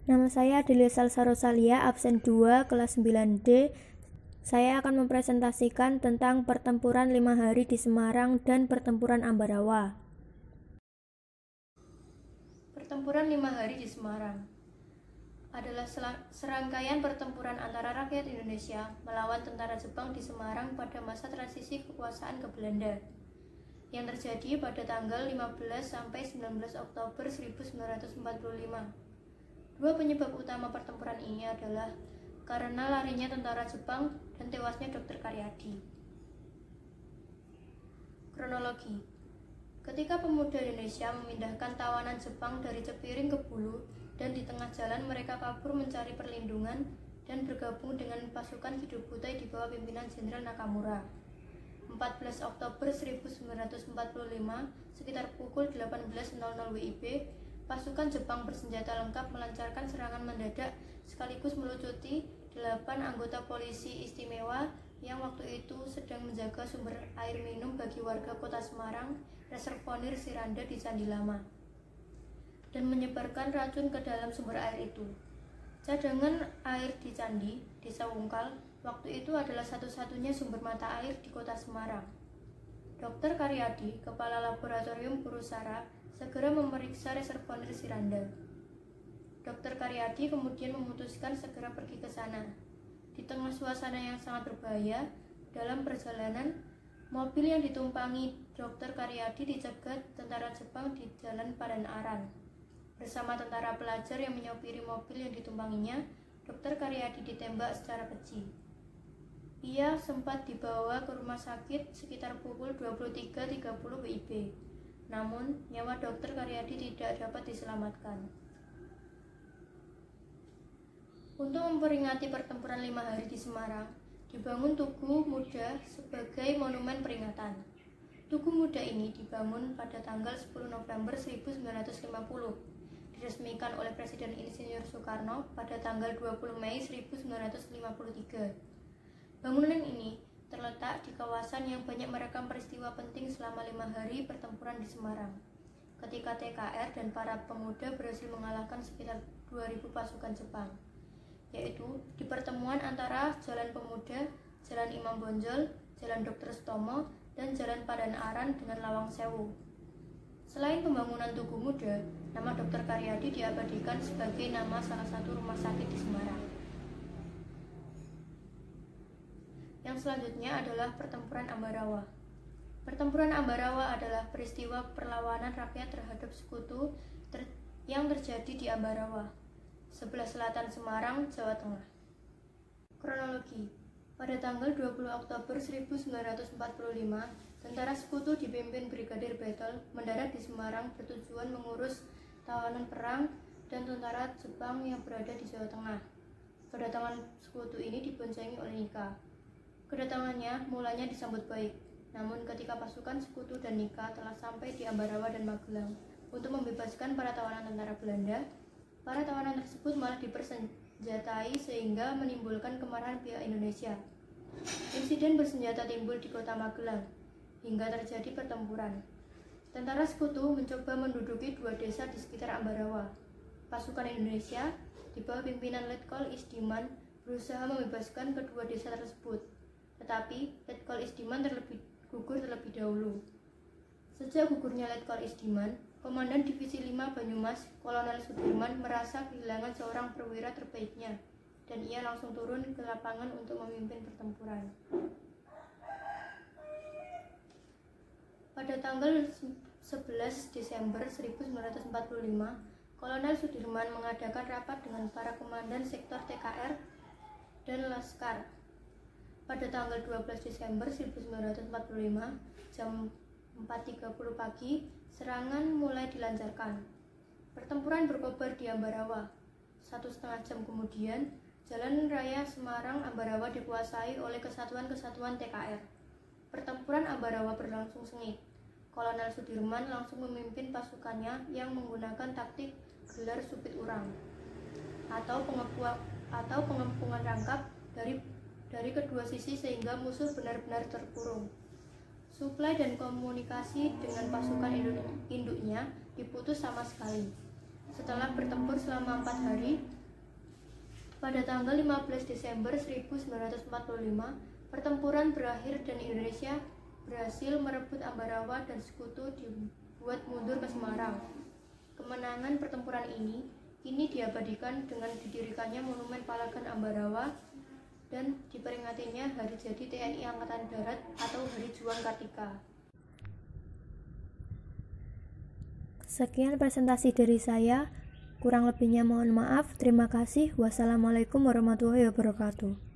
Nama saya Adelia Salsa Rosalia, absen 2, kelas 9D. Saya akan mempresentasikan tentang pertempuran 5 hari di Semarang dan pertempuran Ambarawa. Pertempuran 5 hari di Semarang adalah serangkaian pertempuran antara rakyat Indonesia melawan tentara Jepang di Semarang pada masa transisi kekuasaan ke Belanda yang terjadi pada tanggal 15 sampai 19 Oktober 1945. Dua penyebab utama pertempuran ini adalah karena larinya tentara Jepang dan tewasnya Dr. Karyadi. Kronologi. Ketika pemuda Indonesia memindahkan tawanan Jepang dari Cepiring ke Bulu dan di tengah jalan mereka kabur mencari perlindungan dan bergabung dengan pasukan Hido Butai di bawah pimpinan Jenderal Nakamura. 14 Oktober 1945, sekitar pukul 18.00 WIB, pasukan Jepang bersenjata lengkap melancarkan serangan mendadak sekaligus melucuti 8 anggota polisi istimewa yang waktu itu sedang menjaga sumber air minum bagi warga kota Semarang, Reservoir Siranda di Candi Lama, dan menyebarkan racun ke dalam sumber air itu. Cadangan air di Candi, Desa Wungkal, waktu itu adalah satu-satunya sumber mata air di kota Semarang. Dr. Karyadi, Kepala Laboratorium Purusara, segera memeriksa Reservoir Siranda. Dr. Karyadi kemudian memutuskan segera pergi ke sana. Di tengah suasana yang sangat berbahaya, dalam perjalanan, mobil yang ditumpangi Dr. Karyadi dicegat tentara Jepang di Jalan Padan Aran. Bersama tentara pelajar yang menyopiri mobil yang ditumpanginya, Dr. Karyadi ditembak secara keji. Ia sempat dibawa ke rumah sakit sekitar pukul 23.30 WIB. Namun, nyawa Dr. Karyadi tidak dapat diselamatkan. Untuk memperingati pertempuran 5 hari di Semarang, dibangun Tugu Muda sebagai monumen peringatan. Tugu Muda ini dibangun pada tanggal 10 November 1950, diresmikan oleh Presiden Insinyur Soekarno pada tanggal 20 Mei 1953. Bangunan ini terletak di kawasan yang banyak merekam peristiwa penting selama 5 hari pertempuran di Semarang, ketika TKR dan para pemuda berhasil mengalahkan sekitar 2.000 pasukan Jepang, yaitu di pertemuan antara Jalan Pemuda, Jalan Imam Bonjol, Jalan Dr. Sutomo, dan Jalan Padan Aran dengan Lawang Sewu. Selain pembangunan Tugu Muda, nama Dr. Karyadi diabadikan sebagai nama salah satu rumah sakit di Semarang. Yang selanjutnya adalah Pertempuran Ambarawa. Pertempuran Ambarawa adalah peristiwa perlawanan rakyat terhadap sekutu yang terjadi di Ambarawa, sebelah selatan Semarang, Jawa Tengah. Kronologi. Pada tanggal 20 Oktober 1945, tentara sekutu dipimpin Brigadir Battle mendarat di Semarang bertujuan mengurus tawanan perang dan tentara Jepang yang berada di Jawa Tengah. Kedatangan sekutu ini diboncengi oleh Nika. Kedatangannya mulanya disambut baik, namun ketika pasukan sekutu dan Nika telah sampai di Ambarawa dan Magelang untuk membebaskan para tawanan tentara Belanda, para tawanan tersebut malah dipersenjatai sehingga menimbulkan kemarahan pihak Indonesia. Insiden bersenjata timbul di kota Magelang, hingga terjadi pertempuran. Tentara sekutu mencoba menduduki 2 desa di sekitar Ambarawa. Pasukan Indonesia, di bawah pimpinan Letkol Isdiman, berusaha membebaskan kedua desa tersebut. Tetapi Letkol Isdiman gugur terlebih dahulu. Sejak gugurnya Letkol Isdiman, Komandan Divisi 5 Banyumas, Kolonel Sudirman, merasa kehilangan seorang perwira terbaiknya, dan ia langsung turun ke lapangan untuk memimpin pertempuran. Pada tanggal 11 Desember 1945, Kolonel Sudirman mengadakan rapat dengan para komandan sektor TKR dan Laskar. Pada tanggal 12 Desember 1945, jam 4.30 pagi, serangan mulai dilancarkan. Pertempuran berkobar di Ambarawa. 1,5 jam kemudian, Jalan Raya Semarang-Ambarawa dikuasai oleh kesatuan-kesatuan TKR. Pertempuran Ambarawa berlangsung sengit. Kolonel Sudirman langsung memimpin pasukannya yang menggunakan taktik gelar supit urang atau pengepungan rangkap dari kedua sisi sehingga musuh benar-benar terkurung. Suplai dan komunikasi dengan pasukan induknya diputus sama sekali. setelah bertempur selama 4 hari. Pada tanggal 15 Desember 1945, pertempuran berakhir dan Indonesia berhasil merebut Ambarawa dan sekutu dibuat mundur ke Semarang. Kemenangan pertempuran ini kini diabadikan dengan didirikannya Monumen Palagan Ambarawa dan diperingatinya Hari Jadi TNI Angkatan Darat atau Hari Juang Kartika. Sekian presentasi dari saya. Kurang lebihnya mohon maaf. Terima kasih. Wassalamualaikum warahmatullahi wabarakatuh.